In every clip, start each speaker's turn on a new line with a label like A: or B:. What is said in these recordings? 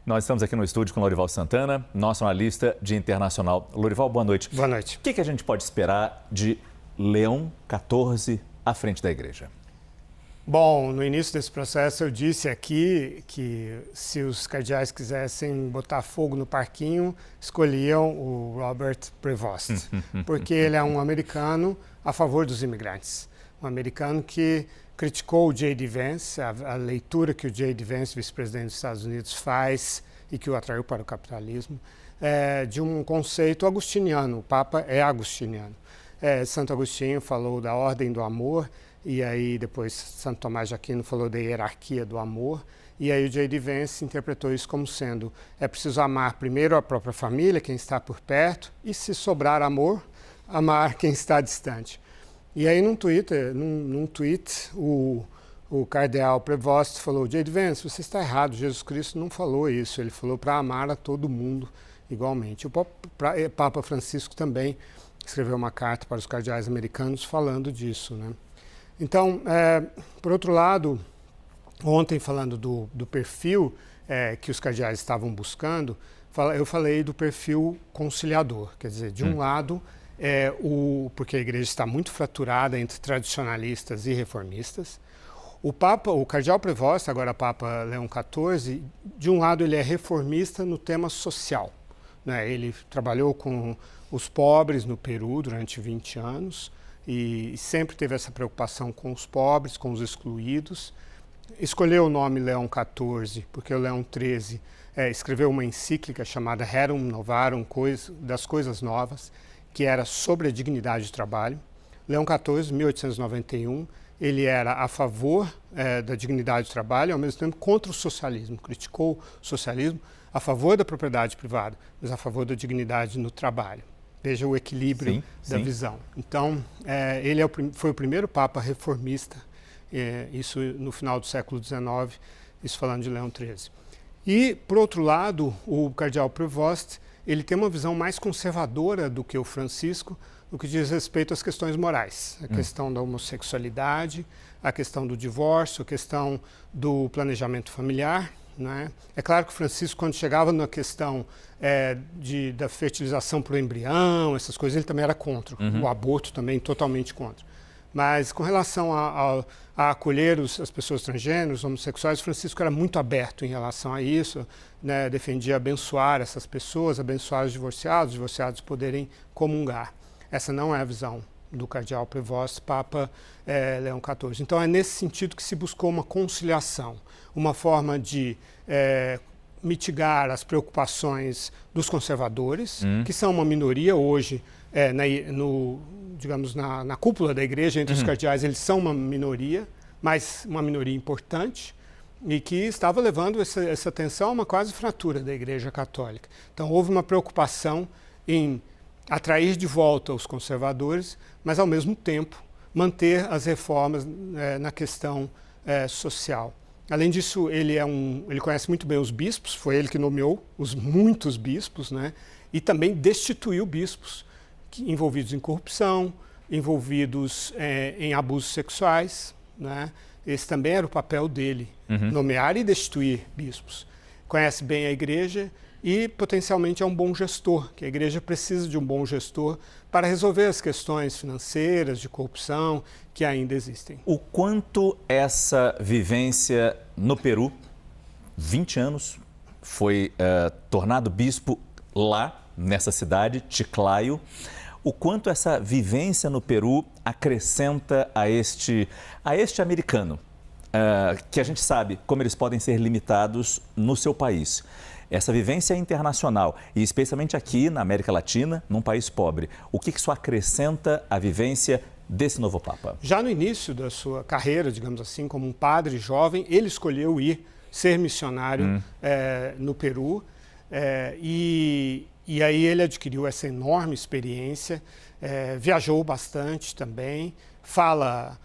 A: Nós estamos aqui no estúdio com Lorival Santana, nosso analista de internacional. Lorival, boa noite.
B: Boa noite.
A: O que a gente pode esperar de Leão XIV à frente da igreja?
B: Bom, no início desse processo eu disse aqui que se os cardeais quisessem botar fogo no parquinho, escolhiam o Robert Prevost, porque ele é um americano a favor dos imigrantes. Um americano que criticou o J.D. Vance, a leitura que o J.D. Vance, vice-presidente dos Estados Unidos, faz e que o atraiu para o capitalismo, de um conceito agustiniano. O Papa é agustiniano. Santo Agostinho falou da ordem do amor, e aí depois Santo Tomás de Aquino falou da hierarquia do amor, e aí o J.D. Vance interpretou isso como sendo: é preciso amar primeiro a própria família, quem está por perto, e se sobrar amor, amar quem está distante. E aí num tweet, o cardeal Prevost falou: J.D. Vance, você está errado, Jesus Cristo não falou isso, ele falou para amar a todo mundo igualmente. O Papa Francisco também escreveu uma carta para os cardeais americanos falando disso, né? Então, por outro lado, ontem falando do perfil que os cardeais estavam buscando, eu falei do perfil conciliador, quer dizer, de um lado, porque a igreja está muito fraturada entre tradicionalistas e reformistas. O cardeal Prevost, agora Papa Leão XIV, de um lado ele é reformista no tema social, né? Ele trabalhou com os pobres no Peru durante 20 anos, e sempre teve essa preocupação com os pobres, com os excluídos. Escolheu o nome Leão XIV porque o Leão XIII escreveu uma encíclica chamada Rerum Novarum, das coisas novas, que era sobre a dignidade do trabalho. Leão XIV, 1891, ele era a favor da dignidade do trabalho, ao mesmo tempo contra o socialismo, criticou o socialismo, a favor da propriedade privada, mas a favor da dignidade no trabalho. Veja o equilíbrio da visão. Então, ele foi o primeiro Papa reformista, isso no final do século XIX, isso falando de Leão XIII. E, por outro lado, o cardeal Prevost, ele tem uma visão mais conservadora do que o Francisco, no que diz respeito às questões morais. A questão da homossexualidade, a questão do divórcio, a questão do planejamento familiar, né? É claro que o Francisco, quando chegava na questão da fertilização por embrião, essas coisas, ele também era contra. O aborto também, totalmente contra. Mas com relação a acolher as pessoas transgêneros, homossexuais, o Francisco era muito aberto em relação a isso, né? Defendia abençoar essas pessoas, abençoar os divorciados poderem comungar. Essa não é a visão do cardeal Prevost, Papa Leão XIV. Então é nesse sentido que se buscou uma conciliação, uma forma de mitigar as preocupações dos conservadores, que são uma minoria hoje, na cúpula da igreja, entre os cardeais, eles são uma minoria, mas uma minoria importante, e que estava levando essa tensão a uma quase fratura da igreja católica. Então houve uma preocupação em atrair de volta os conservadores, mas ao mesmo tempo manter as reformas na questão social. Além disso, ele conhece muito bem os bispos, foi ele que nomeou muitos bispos, né? E também destituiu bispos envolvidos em corrupção, envolvidos em abusos sexuais, né? Esse também era o papel dele, nomear e destituir bispos. Conhece bem a igreja e potencialmente é um bom gestor, que a igreja precisa de um bom gestor para resolver as questões financeiras, de corrupção, que ainda existem.
A: O quanto essa vivência no Peru, 20 anos, foi tornado bispo lá, nessa cidade, Chiclayo, o quanto essa vivência no Peru acrescenta a este americano, que a gente sabe como eles podem ser limitados no seu país. Essa vivência internacional, e especialmente aqui na América Latina, num país pobre, o que isso acrescenta à vivência desse novo Papa?
B: Já no início da sua carreira, digamos assim, como um padre jovem, ele escolheu ir ser missionário no Peru, e aí ele adquiriu essa enorme experiência, viajou bastante também, fala,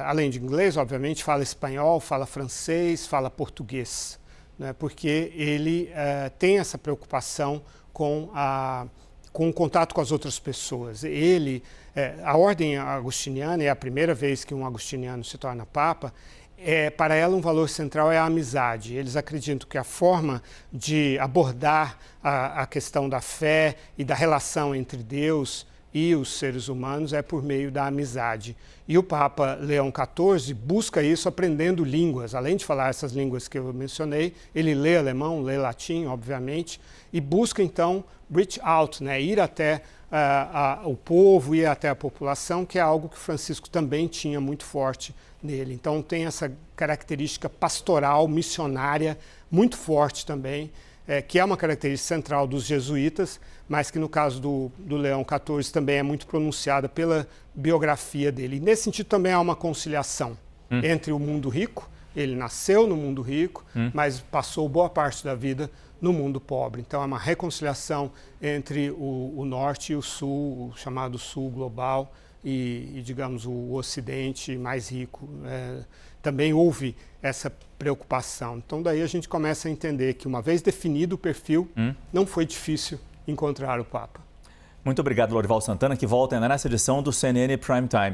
B: além de inglês, obviamente, fala espanhol, fala francês, fala português, né? Porque ele tem essa preocupação com o contato com as outras pessoas. A ordem agustiniana, é a primeira vez que um agustiniano se torna papa, Para ela, um valor central é a amizade. Eles acreditam que a forma de abordar a questão da fé e da relação entre Deus e os seres humanos é por meio da amizade. E o Papa Leão XIV busca isso aprendendo línguas. Além de falar essas línguas que eu mencionei, ele lê alemão, lê latim, obviamente, e busca, então, reach out, né? Ir até o povo, ir até a população, que é algo que Francisco também tinha muito forte nele. Então tem essa característica pastoral, missionária, muito forte também, que é uma característica central dos jesuítas, mas que no caso do Leão XIV também é muito pronunciada pela biografia dele. E nesse sentido também há uma conciliação entre o mundo rico, ele nasceu no mundo rico, mas passou boa parte da vida no mundo pobre. Então é uma reconciliação entre o norte e o sul, o chamado sul global, e digamos, o Ocidente mais rico. Também houve essa preocupação. Então daí a gente começa a entender que, uma vez definido o perfil, não foi difícil encontrar o Papa.
A: Muito obrigado, Lorival Santana, que volta ainda nessa edição do CNN Prime Time.